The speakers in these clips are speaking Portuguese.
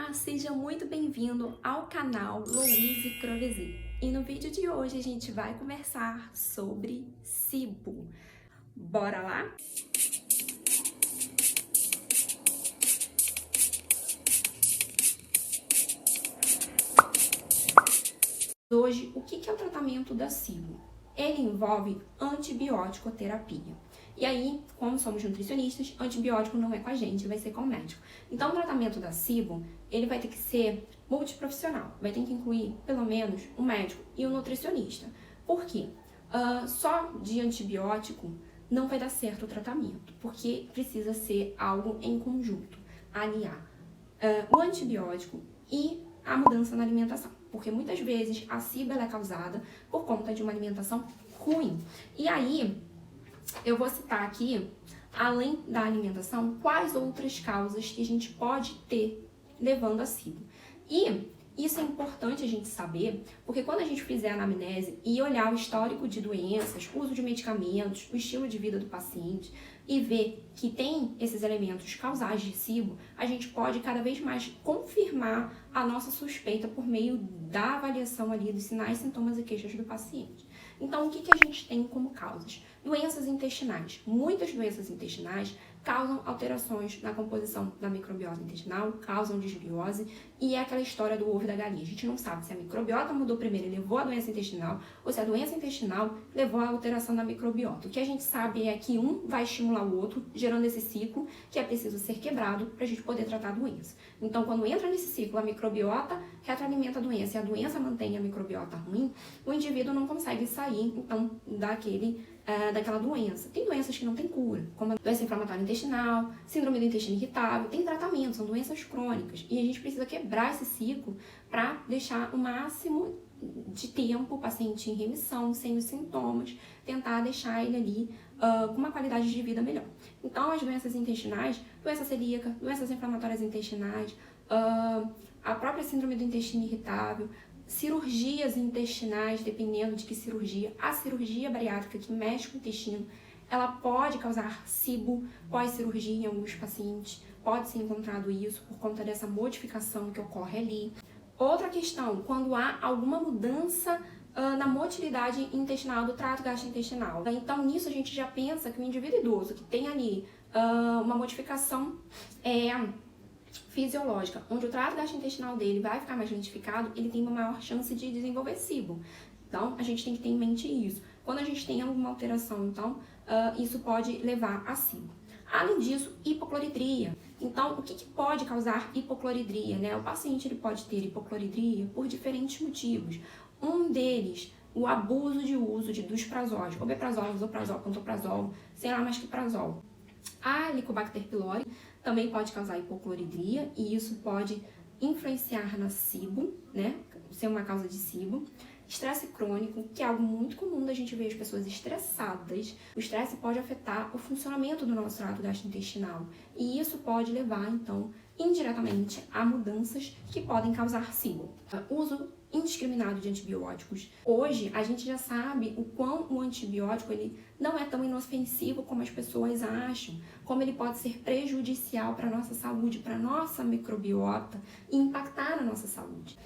Olá, seja muito bem-vindo ao canal Louise Crovesi. E no vídeo de hoje a gente vai conversar sobre SIBO. Bora lá? Hoje, o que é o tratamento da SIBO? Ele envolve antibiótico terapia. E aí, como somos nutricionistas, antibiótico não é com a gente, vai ser com o médico. Então, o tratamento da SIBO, ele vai ter que ser multiprofissional. Vai ter que incluir, pelo menos, um médico e um nutricionista. Por quê? Só de antibiótico não vai dar certo o tratamento, porque precisa ser algo em conjunto, aliar o antibiótico e a mudança na alimentação. Porque muitas vezes a SIBO é causada por conta de uma alimentação ruim. E aí, eu vou citar aqui, além da alimentação, quais outras causas que a gente pode ter levando a SIBO. E isso é importante a gente saber, porque quando a gente fizer a anamnese e olhar o histórico de doenças, uso de medicamentos, o estilo de vida do paciente e ver que tem esses elementos causais de SIBO, a gente pode cada vez mais confirmar a nossa suspeita por meio da avaliação ali dos sinais, sintomas e queixas do paciente. Então, o que a gente tem como causas? Doenças intestinais. Muitas doenças intestinais causam alterações na composição da microbiota intestinal, causam desbiose, e é aquela história do ovo e da galinha. A gente não sabe se a microbiota mudou primeiro e levou à doença intestinal, ou se a doença intestinal levou à alteração da microbiota. O que a gente sabe é que um vai estimular o outro, gerando esse ciclo que é preciso ser quebrado para a gente poder tratar a doença. Então, quando entra nesse ciclo, a microbiota retroalimenta a doença e a doença mantém a microbiota ruim, o indivíduo não consegue sair, então, daquela doença. Tem doenças que não tem cura, como a doença inflamatória intestinal, síndrome do intestino irritável, tem tratamento, são doenças crônicas. E a gente precisa quebrar esse ciclo para deixar o máximo de tempo o paciente em remissão, sem os sintomas, tentar deixar ele ali com uma qualidade de vida melhor. Então, as doenças intestinais, doença celíaca, doenças inflamatórias intestinais, a própria síndrome do intestino irritável, cirurgias intestinais, dependendo de que cirurgia, a cirurgia bariátrica que mexe com o intestino, ela pode causar SIBO pós-cirurgia em alguns pacientes, pode ser encontrado isso por conta dessa modificação que ocorre ali. Outra questão, quando há alguma mudança na motilidade intestinal, do trato gastrointestinal. Então, nisso a gente já pensa que o indivíduo idoso que tem ali uma modificação fisiológica, onde o trato gastrointestinal dele vai ficar mais lentificado, ele tem uma maior chance de desenvolver SIBO. Então, a gente tem que ter em mente isso. Quando a gente tem alguma alteração, então, isso pode levar a SIBO. Além disso, hipocloridria. Então, o que pode causar hipocloridria, né? O paciente ele pode ter hipocloridria por diferentes motivos. Um deles, o abuso de uso dos prazóis, omeprazol, lisoprazol, pantoprazol, sei lá mais que prazol. A Helicobacter pylori também pode causar hipocloridria e isso pode influenciar na SIBO, né? Ser uma causa de SIBO. Estresse crônico, que é algo muito comum da gente ver as pessoas estressadas. O estresse pode afetar o funcionamento do nosso trato gastrointestinal e isso pode levar, então, indiretamente a mudanças que podem causar SIBO. Uso indiscriminado de antibióticos. Hoje, a gente já sabe o quão o antibiótico ele não é tão inofensivo como as pessoas acham, como ele pode ser prejudicial para a nossa saúde, para a nossa microbiota e impactar na nossa saúde.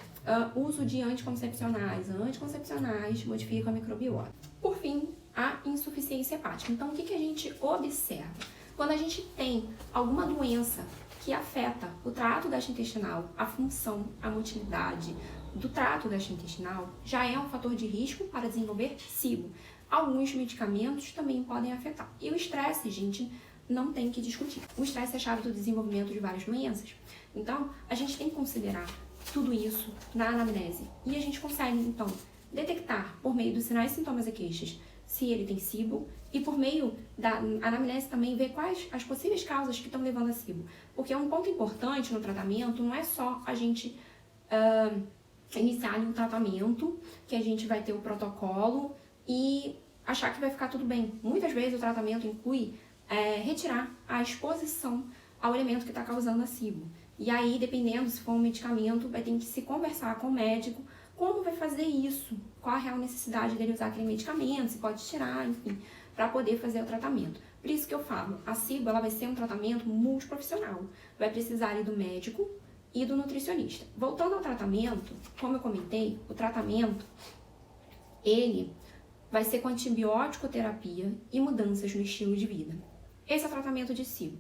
Uso de anticoncepcionais. Anticoncepcionais modificam a microbiota. Por fim, a insuficiência hepática. Então, o que a gente observa? Quando a gente tem alguma doença que afeta o trato gastrointestinal, a função, a motilidade do trato gastrointestinal, já é um fator de risco para desenvolver SIBO. Alguns medicamentos também podem afetar. E o estresse, gente, não tem que discutir. O estresse é a chave do desenvolvimento de várias doenças. Então, a gente tem que considerar tudo isso na anamnese. E a gente consegue, então, detectar por meio dos sinais, sintomas e queixas se ele tem SIBO e por meio da anamnese também ver quais as possíveis causas que estão levando a SIBO. Porque um ponto importante no tratamento não é só a gente iniciar ali um tratamento, que a gente vai ter o protocolo e achar que vai ficar tudo bem. Muitas vezes o tratamento inclui retirar a exposição ao elemento que está causando a SIBO. E aí, dependendo se for um medicamento, vai ter que se conversar com o médico como vai fazer isso, qual a real necessidade dele usar aquele medicamento, se pode tirar, enfim, para poder fazer o tratamento. Por isso que eu falo, a SIBO ela vai ser um tratamento multiprofissional. Vai precisar ali do médico, e do nutricionista. Voltando ao tratamento, como eu comentei, o tratamento, ele vai ser com antibiótico terapia e mudanças no estilo de vida. Esse é o tratamento de SIBO.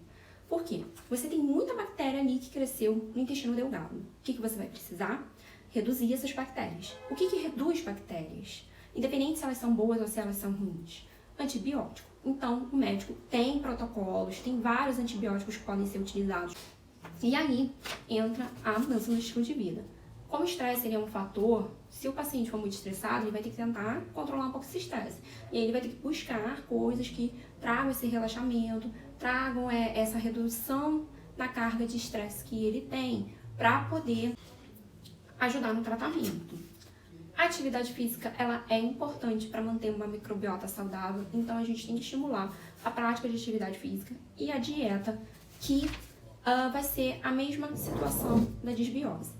Por quê? Você tem muita bactéria ali que cresceu no intestino delgado. O que você vai precisar? Reduzir essas bactérias. O que reduz bactérias? Independente se elas são boas ou se elas são ruins. Antibiótico. Então, o médico tem protocolos, tem vários antibióticos que podem ser utilizados. E aí entra a mudança no estilo de vida. Como o estresse seria um fator, se o paciente for muito estressado, ele vai ter que tentar controlar um pouco esse estresse. E aí ele vai ter que buscar coisas que tragam esse relaxamento, tragam essa redução na carga de estresse que ele tem, para poder ajudar no tratamento. A atividade física, ela é importante para manter uma microbiota saudável, então a gente tem que estimular a prática de atividade física e a dieta, que vai ser a mesma situação da disbiose.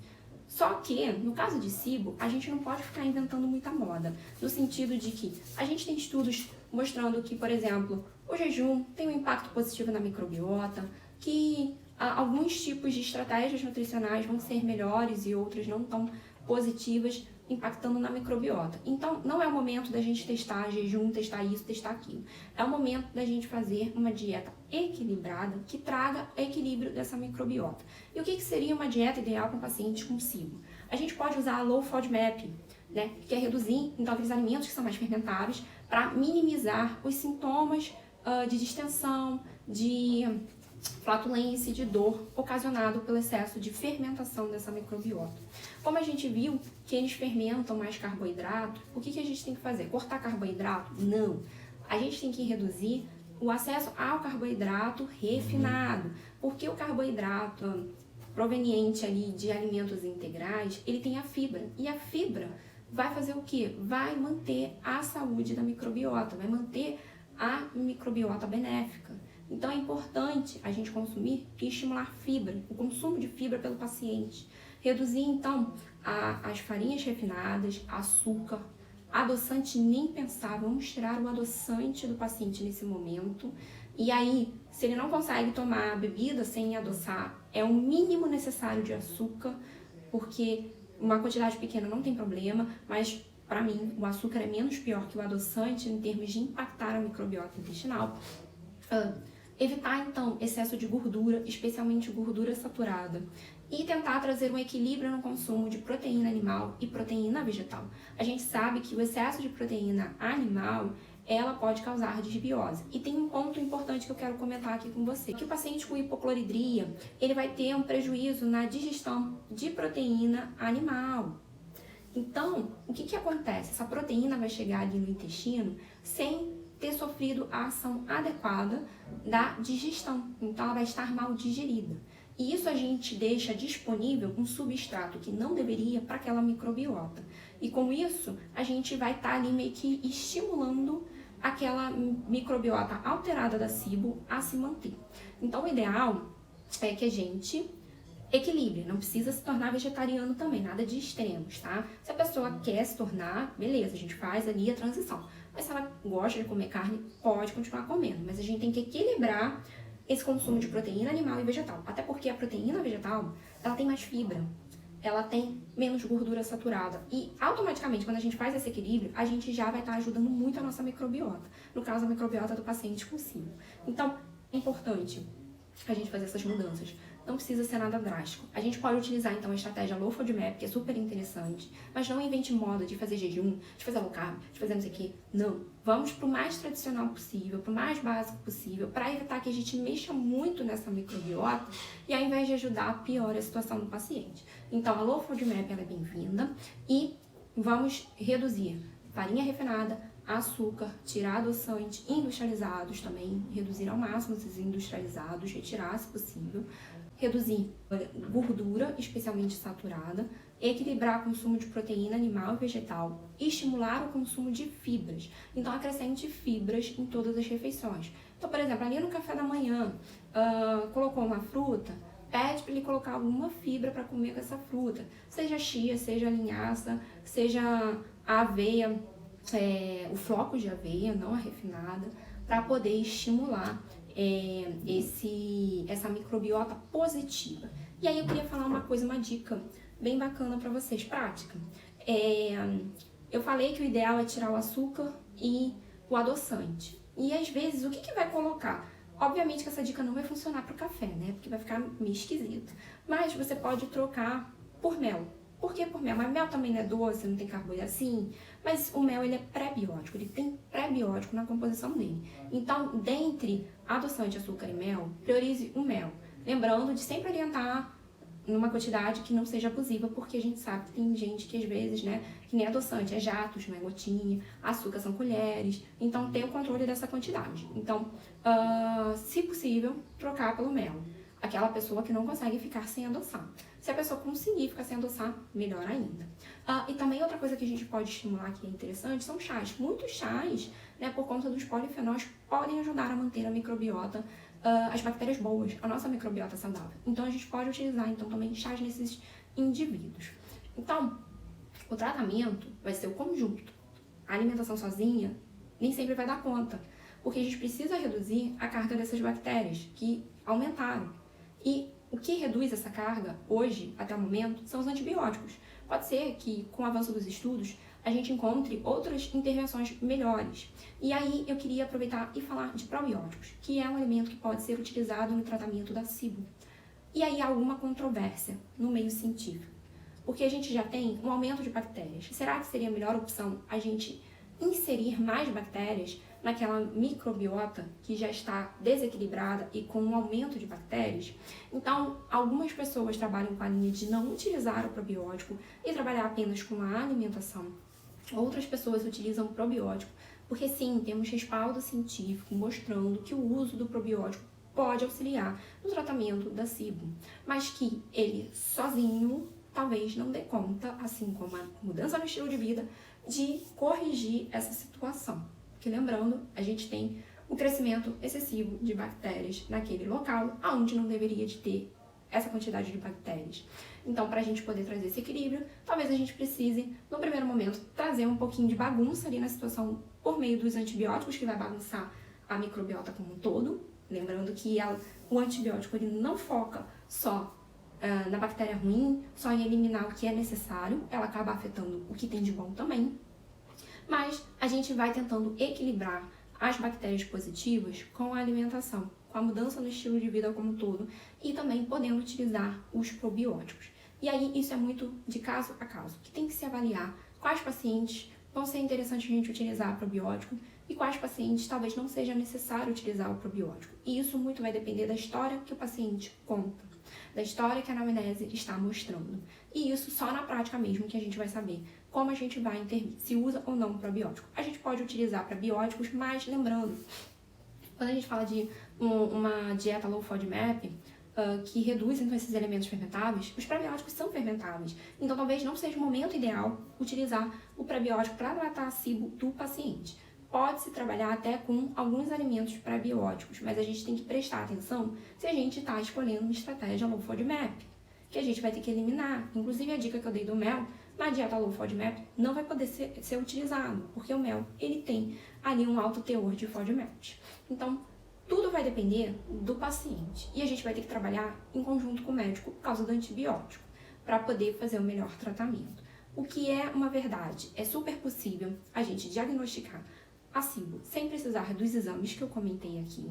Só que, no caso de SIBO, a gente não pode ficar inventando muita moda, no sentido de que a gente tem estudos mostrando que, por exemplo, o jejum tem um impacto positivo na microbiota, que alguns tipos de estratégias nutricionais vão ser melhores e outras não tão positivas, impactando na microbiota. Então, não é o momento da gente testar jejum, testar isso, testar aquilo. É o momento da gente fazer uma dieta equilibrada que traga equilíbrio dessa microbiota. E o que seria uma dieta ideal para pacientes com SIBO? A gente pode usar a Low FODMAP, né, que é reduzir, então, aqueles alimentos que são mais fermentáveis para minimizar os sintomas de distensão, de flatulência e de dor ocasionado pelo excesso de fermentação dessa microbiota. Como a gente viu que eles fermentam mais carboidrato, o que a gente tem que fazer? Cortar carboidrato? Não. A gente tem que reduzir o acesso ao carboidrato refinado, porque o carboidrato proveniente ali de alimentos integrais, ele tem a fibra, e a fibra vai fazer o quê? Vai manter a saúde da microbiota, vai manter a microbiota benéfica. Então é importante a gente consumir e estimular fibra, o consumo de fibra pelo paciente. Reduzir então as farinhas refinadas, açúcar, adoçante nem pensar, vamos tirar o adoçante do paciente nesse momento. E aí, se ele não consegue tomar a bebida sem adoçar, é o mínimo necessário de açúcar, porque uma quantidade pequena não tem problema, mas para mim o açúcar é menos pior que o adoçante em termos de impactar a microbiota intestinal. Evitar, então, excesso de gordura, especialmente gordura saturada. E tentar trazer um equilíbrio no consumo de proteína animal e proteína vegetal. A gente sabe que o excesso de proteína animal, ela pode causar disbiose. E tem um ponto importante que eu quero comentar aqui com você. Que o paciente com hipocloridria, ele vai ter um prejuízo na digestão de proteína animal. Então, o que acontece? Essa proteína vai chegar ali no intestino sem ter sofrido a ação adequada da digestão. Então, ela vai estar mal digerida. E isso a gente deixa disponível um substrato que não deveria para aquela microbiota. E com isso, a gente vai estar ali meio que estimulando aquela microbiota alterada da SIBO a se manter. Então, o ideal é que a gente equilibre, não precisa se tornar vegetariano também, nada de extremos, tá? Se a pessoa quer se tornar, beleza, a gente faz ali a transição. Mas se ela gosta de comer carne, pode continuar comendo. Mas a gente tem que equilibrar esse consumo de proteína animal e vegetal. Até porque a proteína vegetal, ela tem mais fibra, ela tem menos gordura saturada. E automaticamente, quando a gente faz esse equilíbrio, a gente já vai estar ajudando muito a nossa microbiota. No caso, a microbiota do paciente com SIBO. Então, é importante a gente fazer essas mudanças. Não precisa ser nada drástico. A gente pode utilizar, então, a estratégia Low FODMAP, que é super interessante, mas não invente moda de fazer jejum, de fazer low carb, de fazer não sei o quê. Não. Vamos pro mais tradicional possível, pro mais básico possível, para evitar que a gente mexa muito nessa microbiota e, ao invés de ajudar, piora a situação do paciente. Então, a Low FODMAP, ela é bem-vinda e vamos reduzir farinha refinada, açúcar, tirar adoçante, industrializados também, reduzir ao máximo esses industrializados, retirar se possível, reduzir gordura, especialmente saturada, equilibrar o consumo de proteína animal e vegetal e estimular o consumo de fibras. Então, acrescente fibras em todas as refeições. Então, por exemplo, ali no café da manhã, colocou uma fruta, pede para ele colocar alguma fibra para comer com essa fruta, seja chia, seja linhaça, seja a aveia, o floco de aveia, não a refinada, para poder estimular essa microbiota positiva. E aí eu queria falar uma dica bem bacana para vocês, prática. Eu falei que o ideal é tirar o açúcar e o adoçante. E às vezes, o que vai colocar? Obviamente que essa dica não vai funcionar para o café, né? Porque vai ficar meio esquisito. Mas você pode trocar por mel. Por que por mel? Mas mel também não é doce, não tem carboidrato assim. Mas o mel, ele é pré-biótico, ele tem pré-biótico na composição dele. Então, dentre adoçante, açúcar e mel, priorize o mel. Lembrando de sempre orientar numa quantidade que não seja abusiva, porque a gente sabe que tem gente que às vezes, né, que nem adoçante, é jatos, não é gotinha, açúcar são colheres, então tem o controle dessa quantidade. Então, se possível, trocar pelo mel. Aquela pessoa que não consegue ficar sem adoçar. Se a pessoa conseguir ficar sem adoçar, melhor ainda. E também outra coisa que a gente pode estimular que é interessante são chás. Muitos chás, né, por conta dos polifenóis, podem ajudar a manter a microbiota, as bactérias boas, a nossa microbiota saudável. Então a gente pode utilizar então também chás nesses indivíduos. Então, o tratamento vai ser o conjunto. A alimentação sozinha nem sempre vai dar conta, porque a gente precisa reduzir a carga dessas bactérias que aumentaram. E o que reduz essa carga hoje, até o momento, são os antibióticos. Pode ser que, com o avanço dos estudos, a gente encontre outras intervenções melhores. E aí eu queria aproveitar e falar de probióticos, que é um alimento que pode ser utilizado no tratamento da SIBO. E aí há alguma controvérsia no meio científico, porque a gente já tem um aumento de bactérias. Será que seria a melhor opção a gente inserir mais bactérias naquela microbiota que já está desequilibrada e com um aumento de bactérias? Então, algumas pessoas trabalham com a linha de não utilizar o probiótico e trabalhar apenas com a alimentação. Outras pessoas utilizam o probiótico, porque sim, temos respaldo científico mostrando que o uso do probiótico pode auxiliar no tratamento da SIBO, mas que ele sozinho talvez não dê conta, assim como a mudança no estilo de vida, de corrigir essa situação. Porque lembrando, a gente tem um crescimento excessivo de bactérias naquele local, onde não deveria de ter essa quantidade de bactérias. Então, para a gente poder trazer esse equilíbrio, talvez a gente precise, no primeiro momento, trazer um pouquinho de bagunça ali na situação por meio dos antibióticos, que vai bagunçar a microbiota como um todo. Lembrando que o antibiótico ele não foca só na bactéria ruim, só em eliminar o que é necessário, ela acaba afetando o que tem de bom também. Mas a gente vai tentando equilibrar as bactérias positivas com a alimentação, com a mudança no estilo de vida como um todo e também podendo utilizar os probióticos. E aí isso é muito de caso a caso, que tem que se avaliar quais pacientes vão ser interessantes a gente utilizar probiótico e quais pacientes talvez não seja necessário utilizar o probiótico. E isso muito vai depender da história que o paciente conta, da história que a anamnese está mostrando. E isso só na prática mesmo que a gente vai saber como a gente vai intervir, se usa ou não probiótico. A gente pode utilizar probióticos, mas lembrando, quando a gente fala de uma dieta low FODMAP, que reduz então esses elementos fermentáveis, os probióticos são fermentáveis. Então talvez não seja o momento ideal utilizar o probiótico para tratar a SIBO do paciente. Pode-se trabalhar até com alguns alimentos probióticos, mas a gente tem que prestar atenção se a gente está escolhendo uma estratégia low FODMAP, que a gente vai ter que eliminar. Inclusive a dica que eu dei do mel, na dieta low FODMAP não vai poder ser utilizado, porque o mel ele tem ali um alto teor de FODMAP. Então, tudo vai depender do paciente e a gente vai ter que trabalhar em conjunto com o médico por causa do antibiótico, para poder fazer o melhor tratamento. O que é uma verdade, é super possível a gente diagnosticar a SIBO sem precisar dos exames que eu comentei aqui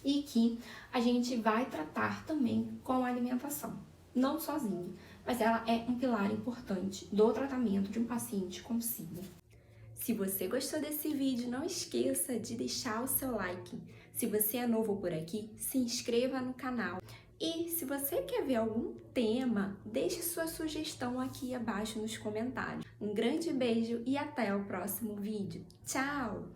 e que a gente vai tratar também com a alimentação, não sozinho, mas ela é um pilar importante do tratamento de um paciente com SIBO. Se você gostou desse vídeo, não esqueça de deixar o seu like. Se você é novo por aqui, se inscreva no canal. E se você quer ver algum tema, deixe sua sugestão aqui abaixo nos comentários. Um grande beijo e até o próximo vídeo. Tchau!